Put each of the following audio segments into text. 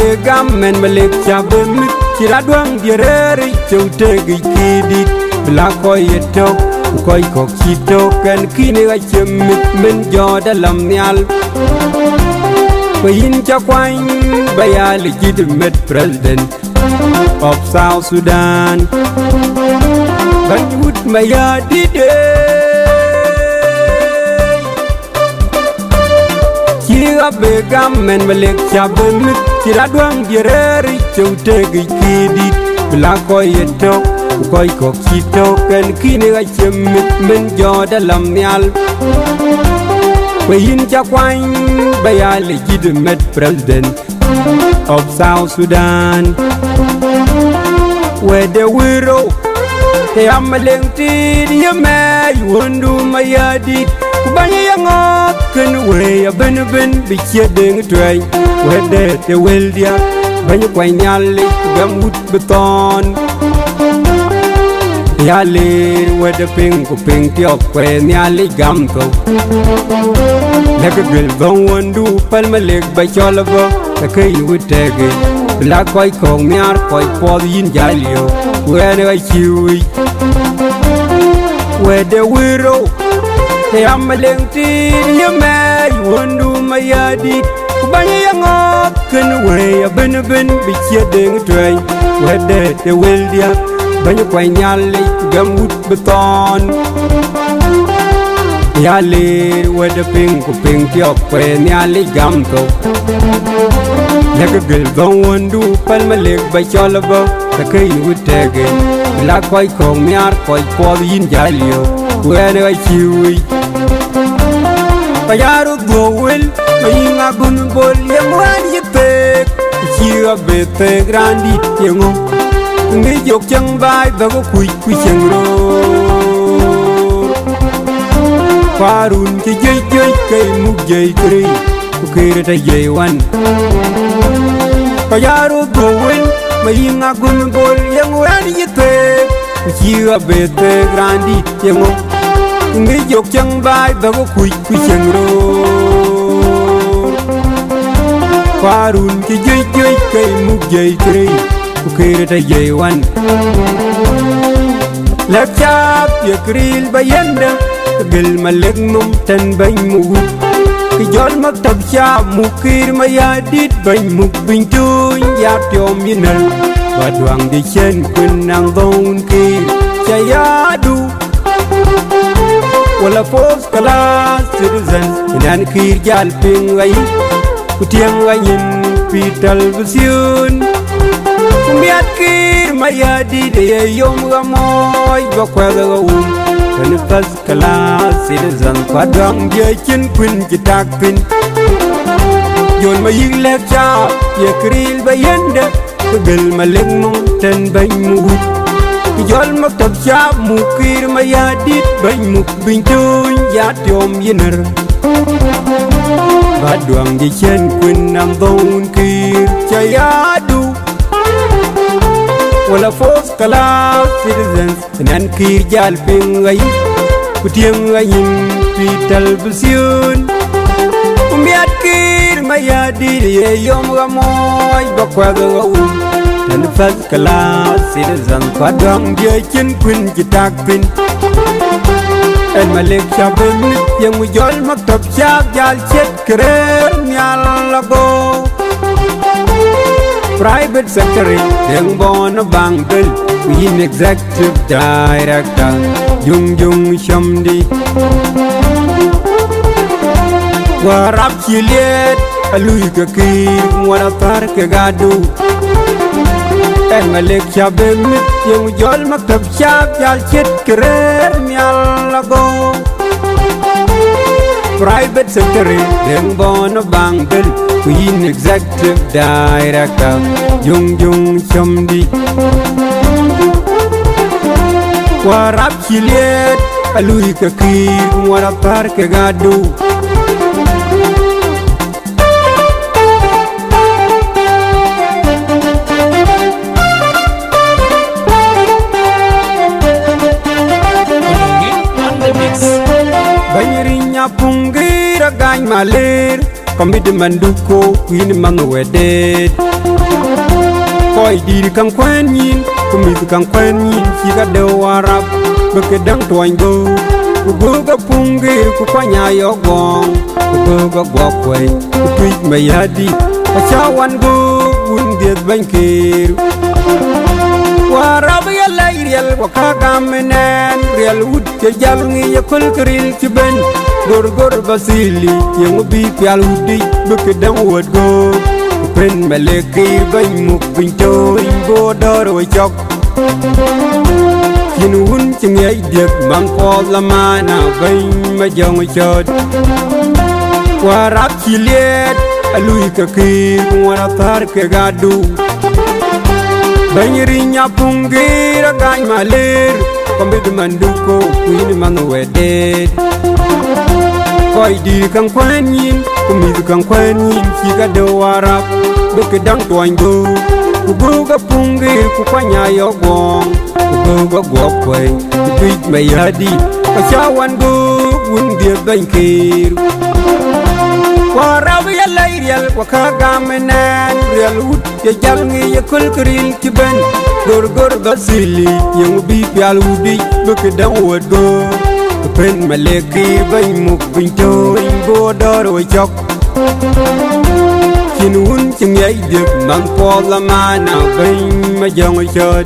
begam men melek chabem kira duang direri chote gikidi bla koyeto koy kok chito kan kini ga chemit men joda lam nyal bayin cha kwang baya legitimate president of South Sudan Banjud maya dide kira begam men melek chabem kira duang direri chote gikidi bla koyeto koy kok chito kan kini ga chemit men joda lam nyal bayin cha kwang baya legitimate president of South Sudan where the wiro te amalenti yame yundu mayadi kubanya yango kan we ya ben biche deng twai where the weldia banya kwanyale gamut beton yale where the pink tiok kwe nyale gamko lekagel gonwandu palmalek bacholabo takay wutege la koy kong miar koy pod yin jalio wene ga chiwi wede wiro te amalenti yame yundu mayadi kubanya yango kan we ya ben biche deng twai wede te weldia banya kway nyale gamut beton yale wede pink tiok kwe nyale gamko lekagel gonwandu palmalek bacholabo takay wutege la koy kong miar koy pod yin jalio wene ga chiwi payaru gowel mayinga gun bol yamwan yitek chiga bete grandi yengo ngi jok chang bai bago kuy changro farun ki jey kay mug jey kri ukire ta jeywan payaru gowel mayinga gun bol yamwan yitek chiga bete grandi yengo ngi jok chang bai bago kuy changro farun ki jey kay mug jey kri ukire ta jeywan lapchap yakril bayanda gel malek mum tan bañ mu ki jol maktab cha mukir mayadit bañ muk bintuñ yap yom yinal badwang di chen kun nang don ki chayadu wala fos kala citizen nan kir jal pingay kutiang ngayin pital busyun miat kir mayadit ye yom gamoy bakwada kan fas kala citizen badwang ye chen kun jitakpin yon mayig lek cha ye kril bayenda gel malek mum tan bañ mu jol maktab cha mukir mayadit bañ muk bintuñ yat yom yiner badwang ye chen kun nam don kir chayadu wala fos kala citizens nan kir jal pingay kutiang ngayin pital busyun miat kir mayadi ye yom gamoy bakwada nan fas kala citizens badwang ye chen kun jitakpin en malek chabun yang jol maktab chak jal chet krer nyal lago private sector deng bon bangdel in executive director jung shamdi warap chilet alui ka ki wara tar ke gadu en malek chabem yang jol maktab chap jal chet krer nyal lago private sector deng bon bangdel in executive director jung shamdi warap chilet alui ka ki wara tar ke gadu banyirinya pungira gañ maler komit manduko queen man wedet coi đi cam quen nhìn cũng mi cam quen nhìn chỉ có đầu Arab bực đắng toan go ga pungi ku kwanya yo gong go ga go kwai ku tweet me yadi a chawan go un diet bankir Warab ya lairial wa kagamenen real wood ke jalngi ya kul kril kiben gor basili yang bi pial hudi buk dang wod go pen melekir bain muk pinto bo dor wa chok Kinun chừng ấy được mang phò la mana bain ma jong chod Warab chi liet alui ka ki wara tar ke gadu Banyirinya pungira gai malir Kombid manduko kuin manwedet Koi di kang kwanyin Kumid kang kwanyin Chika do Arab Bekedang tuan go Kuguga pungir Kukwanya yo gong Kuguga gwakway Kutuit mayadi Kachawan go Wundir bankir Warab ya lairial Wakagamenan Real wood ya jalngi ya kul kril kiben gor basili yang bi pial hudi bekedang wod go pen maleki bain muk pinto bo dor wa chok kinun ching yai dik mang po la mana bain ma jong chod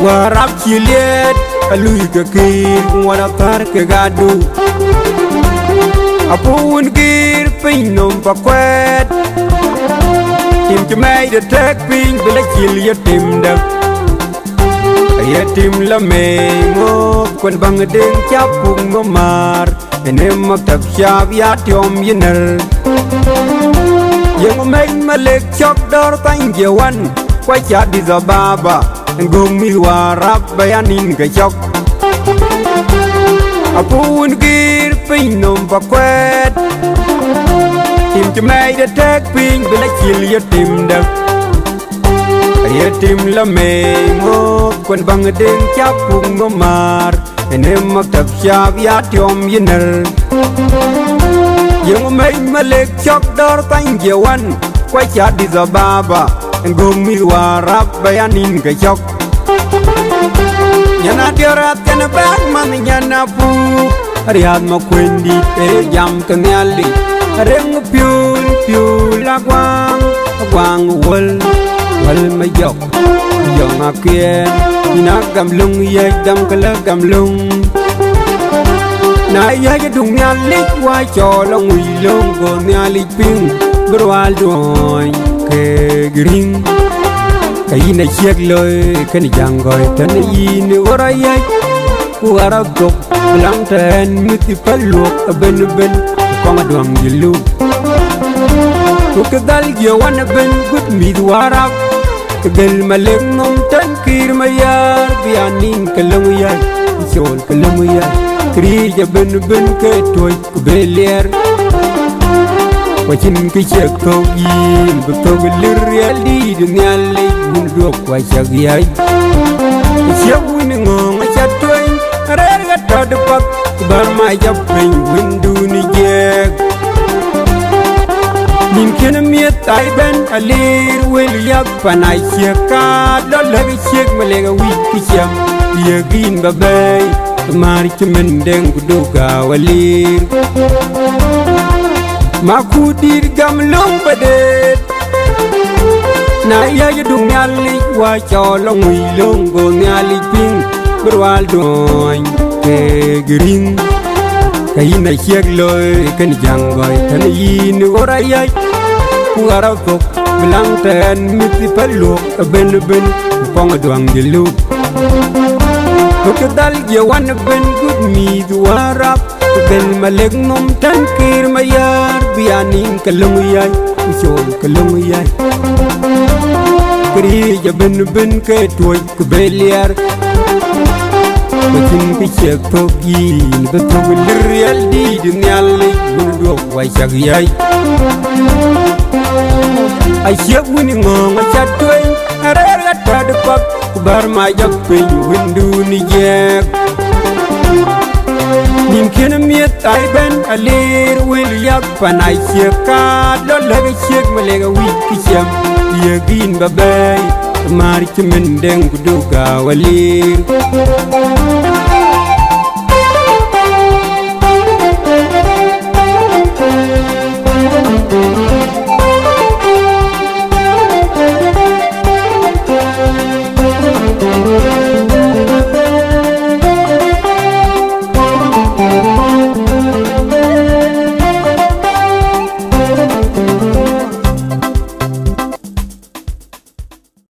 Warab chiliet alui ka ki wara tar ke gadu apun gir pinom pa kwet Tim chumay de tek ping bila chil ya tim dak Ya tim la me mo Kwan bang ding chapung mo mar Enem magtab syab ya tiom yener Yang umay malik chok dor tang jawan Kway chat di za baba Ngumi warab bayanin ka chok Apun gir ping nom pa kwet Tim chumay de tek ping bila chil ya tim dak Ya tim la me mo Kwan bang ding chapung mo mar Enem magtab syab ya tiom yener Yang umay malik chok dor tang jawan Kway chat di za baba Ngumi warab bayanin ka chok Yana diorat kana bak man yana pu Ariad mo kwendi tere jam kanyali Reng piul agwang wal ma yok Yong akien Ina gamlung yek dam kala gamlung Na yek dung nyalik wa cho long ui long go nyalik ping Berwal doy ke gring Kayi na siyak loy kani janggoy Tana yini wara yek Wara gok Lang ten miti paluk Ben Kong aduang jilu Kukadal yawan ben Gut mid warab Kagal malik nom tan kir mayar Bianin kalamuyar Isol kalamuyar Krija ben Ketoy kubelier Wachin kicek togin Betog lirial di dunia lig Bunduk wacak yay Siap winingong acatoy Rerga tadepak Bar majap peng windu ni jek Nin kena miet ay ben alir Wel yak panay siaka Dolag siak malega wik kisyam Yagin babay Mari cemendeng kuduka walir Makudir gamlong badet Na iya yadung nyalik Wa colong wilong go nyalik ping Berwal doy ke gering Kayi na siyak loy kan janggoy Tana yini orayay Kuara kok Belang ten miti paluk Ben Pong aduang jilu Kukadal yawan ben Good mid warap Ben malik nom tan kir mayar Bianin kalunguyay Usol kalunguyay Kerija ben Ketoy kubeliar Bacin kicek togin Betog lirial di dunia lig Bunduk wacak yay Asyik winingong acatoy Arera tadepak Kubar majak ping windu ni jek Nin kena miet ay ben alir Wil yak panay siaka Dolag siak malega wik kisyam Yagin babay Marich min deng kuduka walir